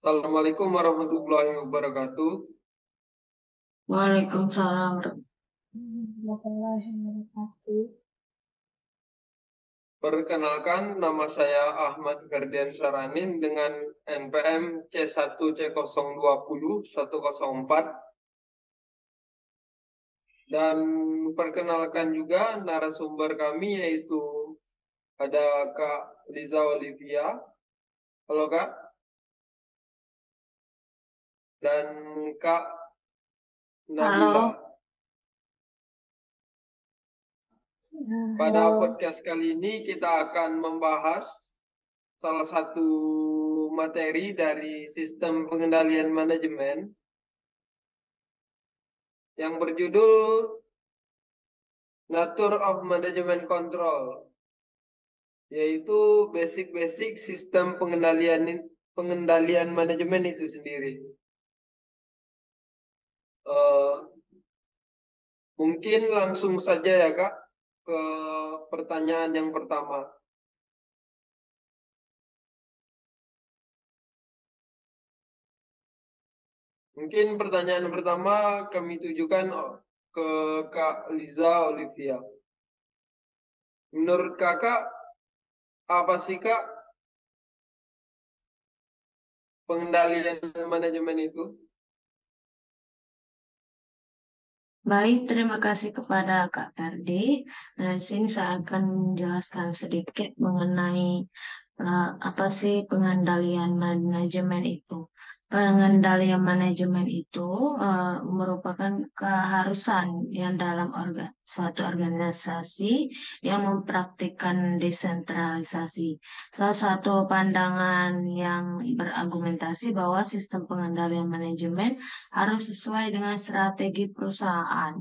Assalamualaikum warahmatullahi wabarakatuh. Waalaikumsalam. Warahmatullahi wabarakatuh. Perkenalkan, nama saya Ahmad Ferdian Saranin dengan NPM C1C020-104. Dan perkenalkan juga narasumber kami yaitu ada Kak Liza Olivia. Halo Kak. Dan Kak Nabila. Halo. Pada Halo. podcast kali ini kita akan membahas salah satu materi dari sistem pengendalian manajemen yang berjudul Nature of Management Control, yaitu basic-basic sistem pengendalian manajemen itu sendiri. Mungkin langsung saja ya Kak ke pertanyaan yang pertama. Mungkin pertanyaan pertama kami tujukan ke Kak Liza Olivia. Menurut Kakak, apa sih Kak pengendalian manajemen itu? Baik, terima kasih kepada Kak Ferdi. Nah, di sini saya akan menjelaskan sedikit mengenai apa sih pengendalian manajemen itu. Pengendalian manajemen itu merupakan keharusan yang dalam suatu organisasi yang mempraktikkan desentralisasi. Salah satu pandangan yang berargumentasi bahwa sistem pengendalian manajemen harus sesuai dengan strategi perusahaan.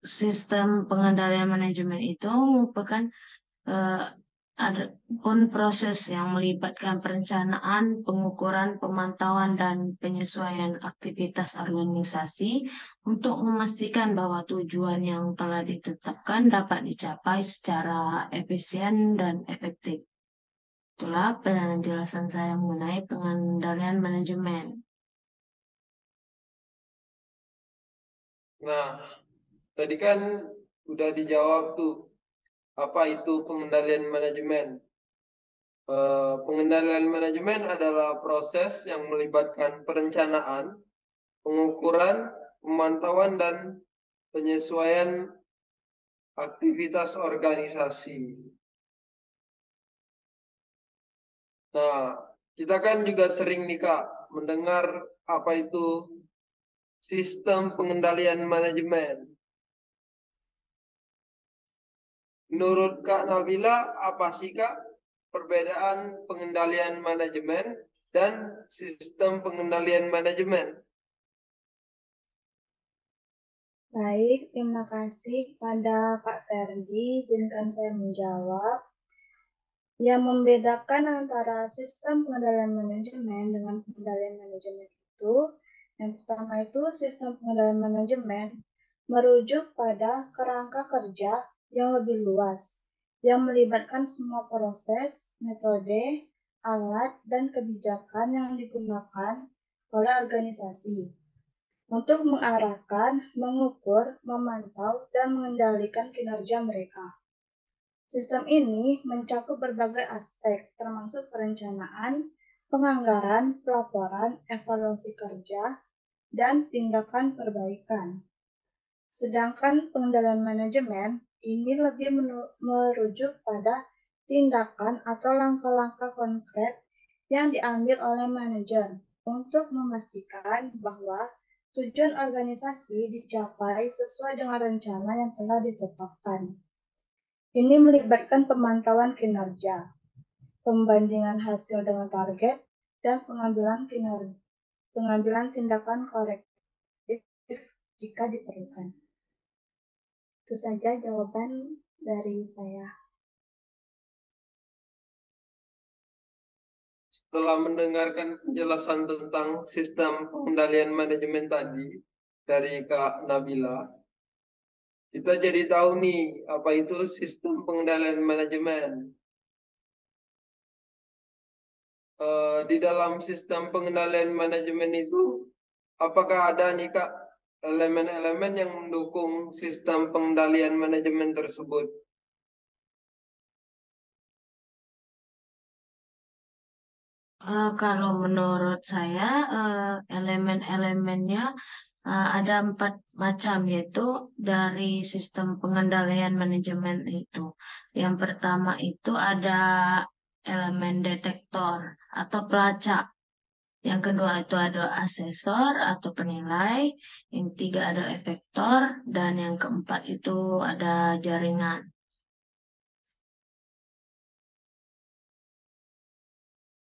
Sistem pengendalian manajemen itu merupakan eh, ada pun proses yang melibatkan perencanaan, pengukuran, pemantauan, dan penyesuaian aktivitas organisasi untuk memastikan bahwa tujuan yang telah ditetapkan dapat dicapai secara efisien dan efektif. Itulah penjelasan saya mengenai pengendalian manajemen. Nah, tadi kan udah dijawab tuh apa itu pengendalian manajemen. Pengendalian manajemen adalah proses yang melibatkan perencanaan, pengukuran, pemantauan, dan penyesuaian aktivitas organisasi. Nah, kita kan juga sering nih Kak mendengar apa itu sistem pengendalian manajemen. Menurut Kak Nabila, apa sih Kak perbedaan pengendalian manajemen dan sistem pengendalian manajemen? Baik, terima kasih pada Kak Ferdi. Izinkan saya menjawab. Yang membedakan antara sistem pengendalian manajemen dengan pengendalian manajemen itu, yang pertama itu sistem pengendalian manajemen merujuk pada kerangka kerja yang lebih luas, yang melibatkan semua proses, metode, alat, dan kebijakan yang digunakan oleh organisasi untuk mengarahkan, mengukur, memantau, dan mengendalikan kinerja mereka. Sistem ini mencakup berbagai aspek, termasuk perencanaan, penganggaran, pelaporan, evaluasi kerja, dan tindakan perbaikan. Sedangkan pengendalian manajemen ini lebih merujuk pada tindakan atau langkah-langkah konkret yang diambil oleh manajer untuk memastikan bahwa tujuan organisasi dicapai sesuai dengan rencana yang telah ditetapkan. Ini melibatkan pemantauan kinerja, pembandingan hasil dengan target, dan pengambilan tindakan korektif jika diperlukan. Itu saja jawaban dari saya. Setelah mendengarkan penjelasan tentang sistem pengendalian manajemen tadi dari Kak Nabila, kita jadi tahu nih apa itu sistem pengendalian manajemen. Di dalam sistem pengendalian manajemen itu, apakah ada nih Kak elemen-elemen yang mendukung sistem pengendalian manajemen tersebut? Kalau menurut saya, elemen-elemennya ada 4 macam, yaitu dari sistem pengendalian manajemen itu. Yang pertama itu ada elemen detektor atau pelacak. Yang kedua itu ada asesor atau penilai. Yang ketiga ada efektor. Dan yang keempat itu ada jaringan.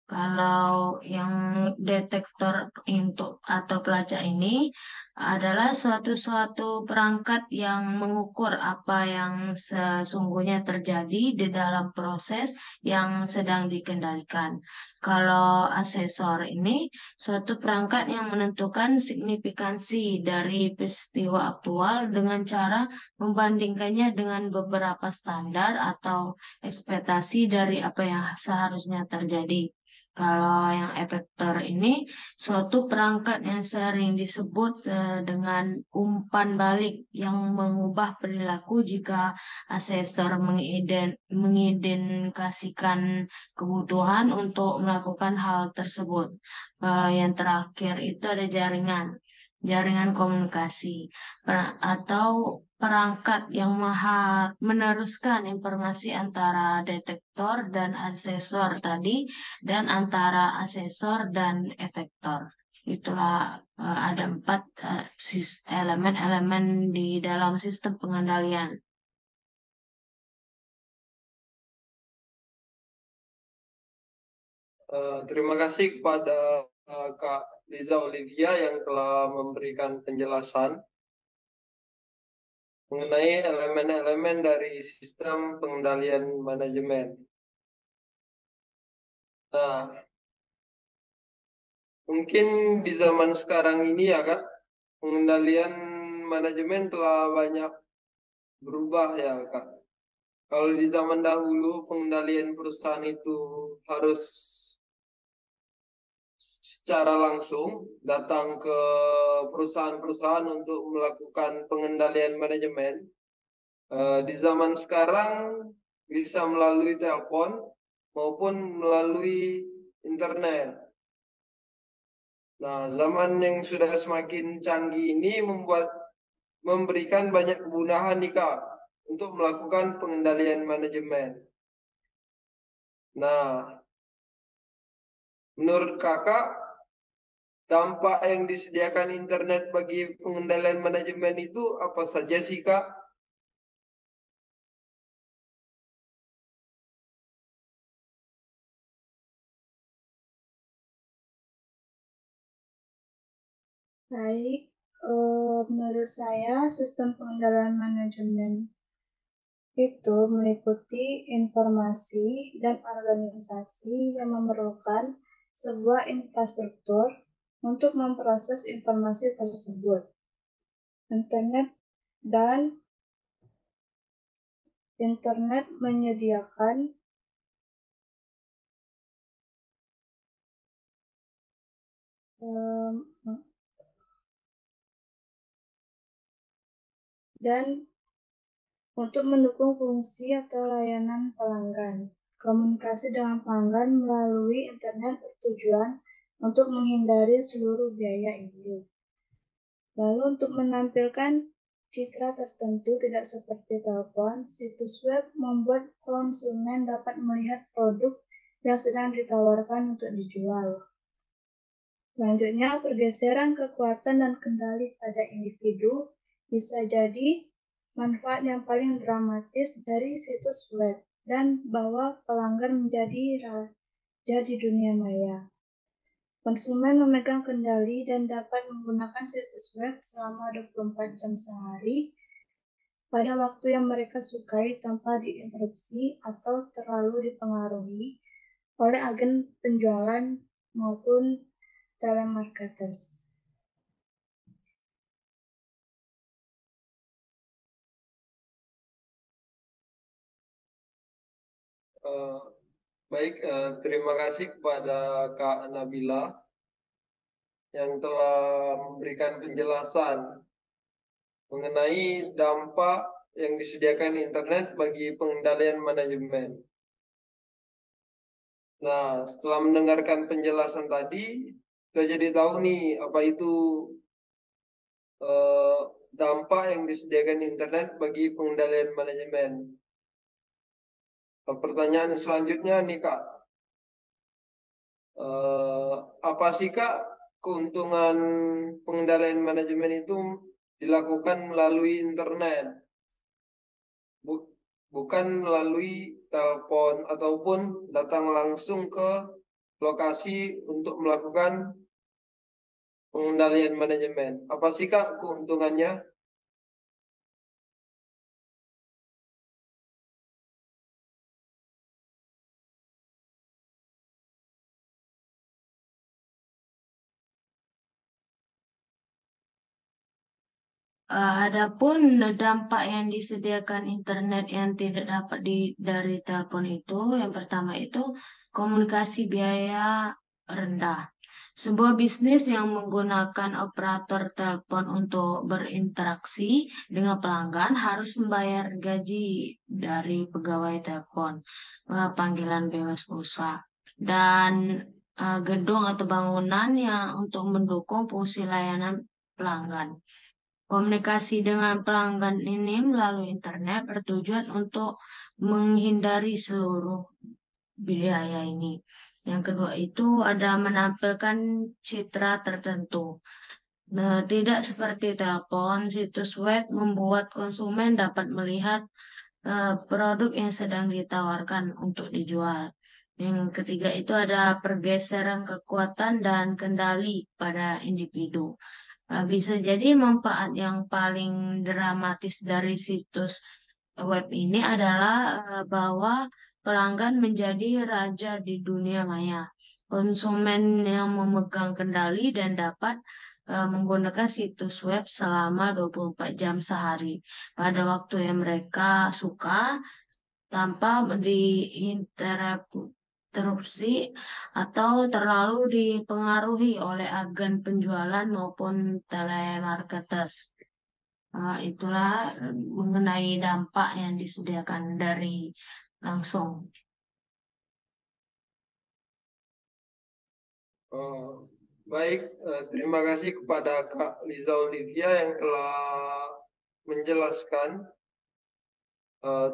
Kalau yang detektor untuk atau pelacak ini adalah suatu perangkat yang mengukur apa yang sesungguhnya terjadi di dalam proses yang sedang dikendalikan. Kalau asesor ini suatu perangkat yang menentukan signifikansi dari peristiwa aktual dengan cara membandingkannya dengan beberapa standar atau ekspektasi dari apa yang seharusnya terjadi. Kalau yang efektor ini suatu perangkat yang sering disebut dengan umpan balik yang mengubah perilaku jika asesor mengidentifikasikan kebutuhan untuk melakukan hal tersebut. Yang terakhir itu ada jaringan komunikasi atau perangkat yang meneruskan informasi antara detektor dan asesor tadi dan antara asesor dan efektor. Itulah ada 4 elemen-elemen di dalam sistem pengendalian. Terima kasih kepada Kak Liza Olivia yang telah memberikan penjelasan mengenai elemen-elemen dari sistem pengendalian manajemen. Nah, mungkin di zaman sekarang ini ya Kak, pengendalian manajemen telah banyak berubah ya Kak. Kalau di zaman dahulu pengendalian perusahaan itu harus secara langsung datang ke perusahaan-perusahaan untuk melakukan pengendalian manajemen. Di zaman sekarang bisa melalui telepon maupun melalui internet. Nah, zaman yang sudah semakin canggih ini memberikan banyak kemudahan nih Kak untuk melakukan pengendalian manajemen. Nah, menurut Kakak, dampak yang disediakan internet bagi pengendalian manajemen itu apa saja sih Kak? Baik, menurut saya sistem pengendalian manajemen itu meliputi informasi dan organisasi yang memerlukan sebuah infrastruktur untuk memproses informasi tersebut. Internet menyediakan dan untuk mendukung fungsi atau layanan pelanggan. Komunikasi dengan pelanggan melalui internet bertujuan untuk menghindari seluruh biaya ini. Lalu untuk menampilkan citra tertentu tidak seperti telepon, situs web membuat konsumen dapat melihat produk yang sedang ditawarkan untuk dijual. Selanjutnya, pergeseran kekuatan dan kendali pada individu bisa jadi manfaat yang paling dramatis dari situs web dan bahwa pelanggan menjadi raja di dunia maya. Konsumen memegang kendali dan dapat menggunakan situs web selama 24 jam sehari pada waktu yang mereka sukai tanpa diinterupsi atau terlalu dipengaruhi oleh agen penjualan maupun telemarketers. Baik, terima kasih kepada Kak Nabila yang telah memberikan penjelasan mengenai dampak yang disediakan internet bagi pengendalian manajemen. Nah, setelah mendengarkan penjelasan tadi, kita jadi tahu nih apa itu dampak yang disediakan internet bagi pengendalian manajemen. Pertanyaan selanjutnya nih Kak, apa sih Kak keuntungan pengendalian manajemen itu dilakukan melalui internet, bukan melalui telepon ataupun datang langsung ke lokasi untuk melakukan pengendalian manajemen. Apa sih Kak keuntungannya? Adapun dampak yang disediakan internet yang tidak dapat dari telepon itu, yang pertama itu komunikasi biaya rendah. Sebuah bisnis yang menggunakan operator telepon untuk berinteraksi dengan pelanggan harus membayar gaji dari pegawai telepon, panggilan bebas pulsa, dan gedung atau bangunan yang untuk mendukung fungsi layanan pelanggan. Komunikasi dengan pelanggan ini melalui internet bertujuan untuk menghindari seluruh biaya ini. Yang kedua itu ada menampilkan citra tertentu. Nah, tidak seperti telepon, situs web membuat konsumen dapat melihat produk yang sedang ditawarkan untuk dijual. Yang ketiga itu ada pergeseran kekuatan dan kendali pada individu. Bisa jadi manfaat yang paling dramatis dari situs web ini adalah bahwa pelanggan menjadi raja di dunia maya. Konsumen yang memegang kendali dan dapat menggunakan situs web selama 24 jam sehari pada waktu yang mereka suka tanpa diinterupsi atau terlalu dipengaruhi oleh agen penjualan maupun telemarketers. Itulah mengenai dampak yang disediakan dari langsung. Baik, terima kasih kepada Kak Liza Olivia yang telah menjelaskan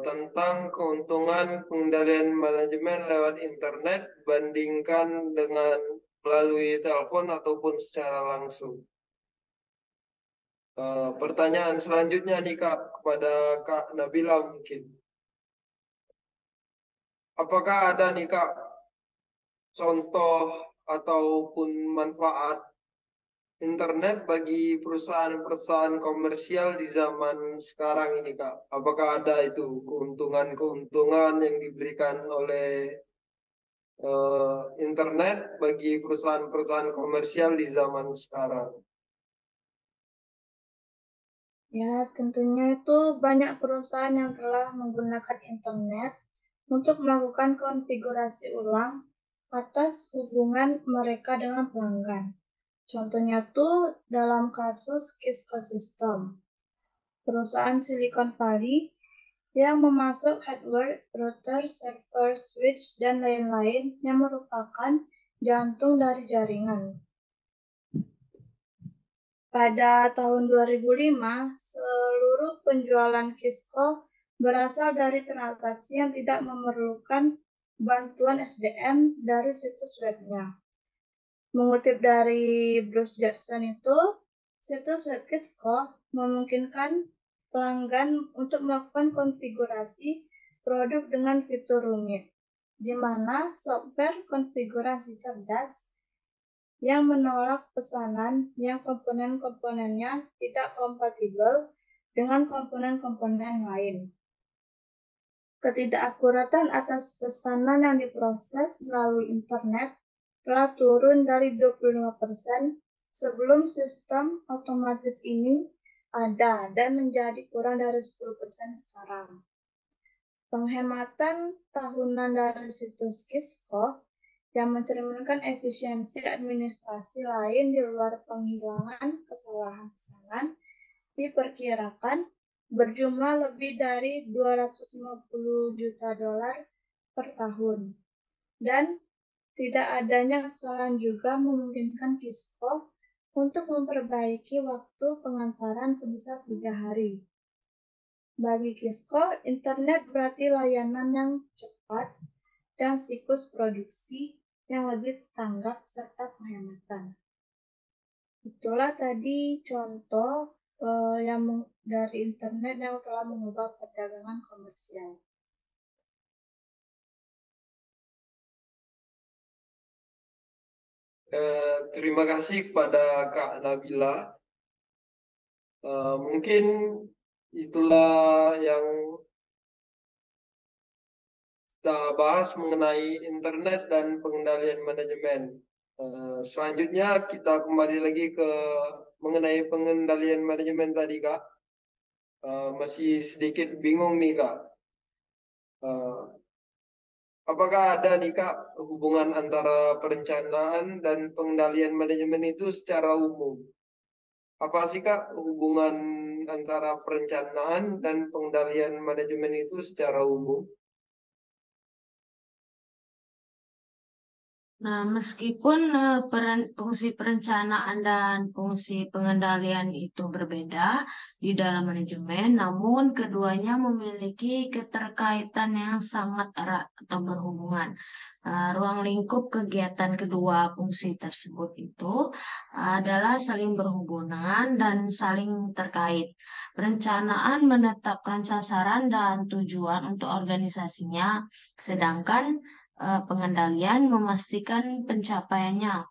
tentang keuntungan pengendalian manajemen lewat internet bandingkan dengan melalui telepon ataupun secara langsung. Pertanyaan selanjutnya nih Kak kepada Kak Nabila mungkin. Apakah ada nih Kak contoh ataupun manfaat internet bagi perusahaan-perusahaan komersial di zaman sekarang ini Kak? Apakah ada itu keuntungan-keuntungan yang diberikan oleh internet bagi perusahaan-perusahaan komersial di zaman sekarang? Ya, tentunya itu banyak perusahaan yang telah menggunakan internet untuk melakukan konfigurasi ulang atas hubungan mereka dengan pelanggan. Contohnya tuh dalam kasus Cisco System, perusahaan Silicon Valley yang memasuk hardware, router, server, switch, dan lain-lain yang merupakan jantung dari jaringan. Pada tahun 2005, seluruh penjualan Cisco berasal dari transaksi yang tidak memerlukan bantuan SDM dari situs webnya. Mengutip dari Bruce Jackson itu, situs web Cisco memungkinkan pelanggan untuk melakukan konfigurasi produk dengan fitur rumit, di mana software konfigurasi cerdas yang menolak pesanan yang komponen-komponennya tidak kompatibel dengan komponen-komponen lain. Ketidakakuratan atas pesanan yang diproses melalui internet telah turun dari 25% sebelum sistem otomatis ini ada dan menjadi kurang dari 10% sekarang. Penghematan tahunan dari situs Kisco yang mencerminkan efisiensi administrasi lain di luar penghilangan kesalahan-kesalahan diperkirakan berjumlah lebih dari 250 juta dolar per tahun. Dan tidak adanya kesalahan juga memungkinkan Kisco untuk memperbaiki waktu pengantaran sebesar 3 hari. Bagi Kisco, internet berarti layanan yang cepat dan siklus produksi yang lebih tanggap serta penghematan. Itulah tadi contoh yang dari internet yang telah mengubah perdagangan komersial. Terima kasih kepada Kak Nabila. Mungkin itulah yang kita bahas mengenai internet dan pengendalian manajemen. Selanjutnya kita kembali lagi ke mengenai pengendalian manajemen tadi, Kak. Masih sedikit bingung nih, Kak. Apakah ada nih, Kak, hubungan antara perencanaan dan pengendalian manajemen itu secara umum? Apa sih, Kak, hubungan antara perencanaan dan pengendalian manajemen itu secara umum? Nah, meskipun fungsi perencanaan dan fungsi pengendalian itu berbeda di dalam manajemen, namun keduanya memiliki keterkaitan yang sangat erat atau berhubungan. Ruang lingkup kegiatan kedua fungsi tersebut itu adalah saling berhubungan dan saling terkait. Perencanaan menetapkan sasaran dan tujuan untuk organisasinya, sedangkan pengendalian memastikan pencapaiannya.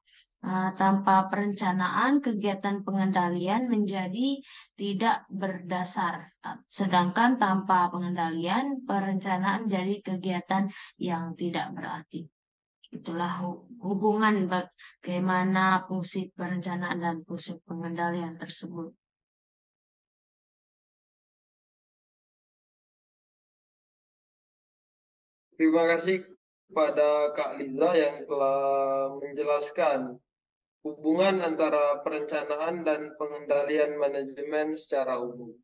Tanpa perencanaan, kegiatan pengendalian menjadi tidak berdasar. Sedangkan tanpa pengendalian, perencanaan jadi kegiatan yang tidak berarti. Itulah hubungan bagaimana fungsi perencanaan dan fungsi pengendalian tersebut. Terima kasih kepada Kak Liza yang telah menjelaskan hubungan antara perencanaan dan pengendalian manajemen secara umum.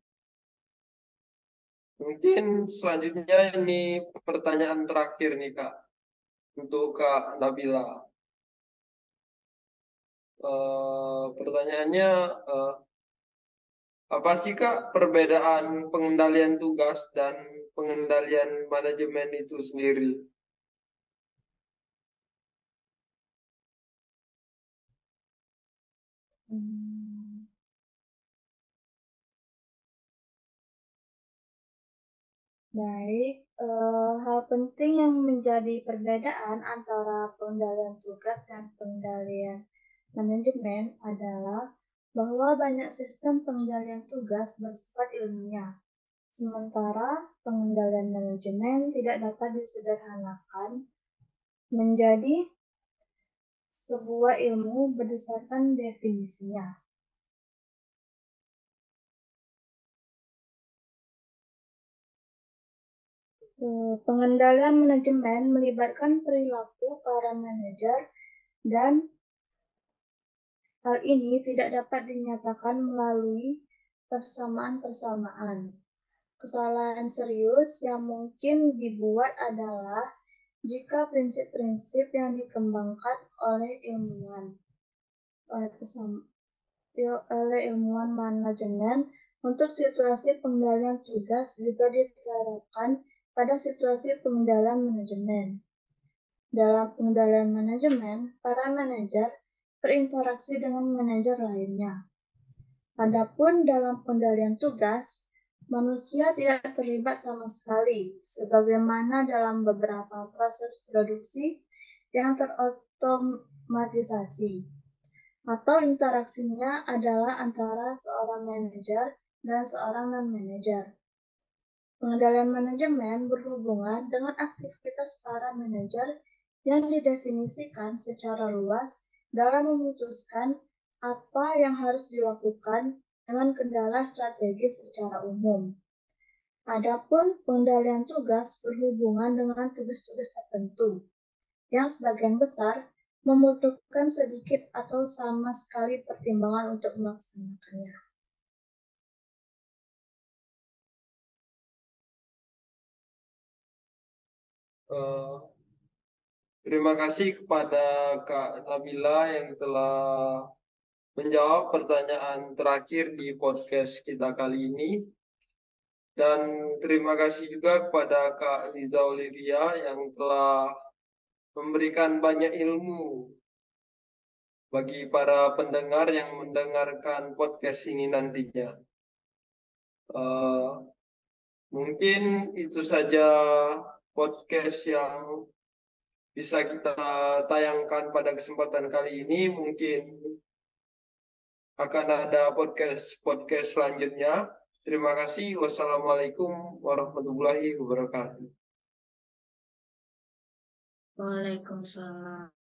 Mungkin selanjutnya ini pertanyaan terakhir nih, Kak, untuk Kak Nabila. Pertanyaannya, apa sih, Kak, perbedaan pengendalian tugas dan pengendalian manajemen itu sendiri? Baik, hal penting yang menjadi perbedaan antara pengendalian tugas dan pengendalian manajemen adalah bahwa banyak sistem pengendalian tugas bersifat ilmiah, sementara pengendalian manajemen tidak dapat disederhanakan menjadi sebuah ilmu berdasarkan definisinya. Pengendalian manajemen melibatkan perilaku para manajer dan hal ini tidak dapat dinyatakan melalui persamaan-persamaan. Kesalahan serius yang mungkin dibuat adalah jika prinsip-prinsip yang dikembangkan oleh ilmuwan manajemen untuk situasi pengendalian tugas juga diterapkan pada situasi pengendalian manajemen. Dalam pengendalian manajemen, para manajer berinteraksi dengan manajer lainnya. Adapun dalam pengendalian tugas, manusia tidak terlibat sama sekali, sebagaimana dalam beberapa proses produksi yang terotomatisasi, atau interaksinya adalah antara seorang manajer dan seorang non-manajer. Pengendalian manajemen berhubungan dengan aktivitas para manajer yang didefinisikan secara luas dalam memutuskan apa yang harus dilakukan dengan kendala strategis secara umum. Adapun pengendalian tugas berhubungan dengan tugas-tugas tertentu, yang sebagian besar membutuhkan sedikit atau sama sekali pertimbangan untuk melaksanakannya. Terima kasih kepada Kak Nabila yang telah menjawab pertanyaan terakhir di podcast kita kali ini. Dan terima kasih juga kepada Kak Liza Olivia yang telah memberikan banyak ilmu bagi para pendengar yang mendengarkan podcast ini nantinya. Mungkin itu saja podcast yang bisa kita tayangkan pada kesempatan kali ini. Mungkin akan ada podcast selanjutnya. Terima kasih. Wassalamualaikum warahmatullahi wabarakatuh. Waalaikumsalam.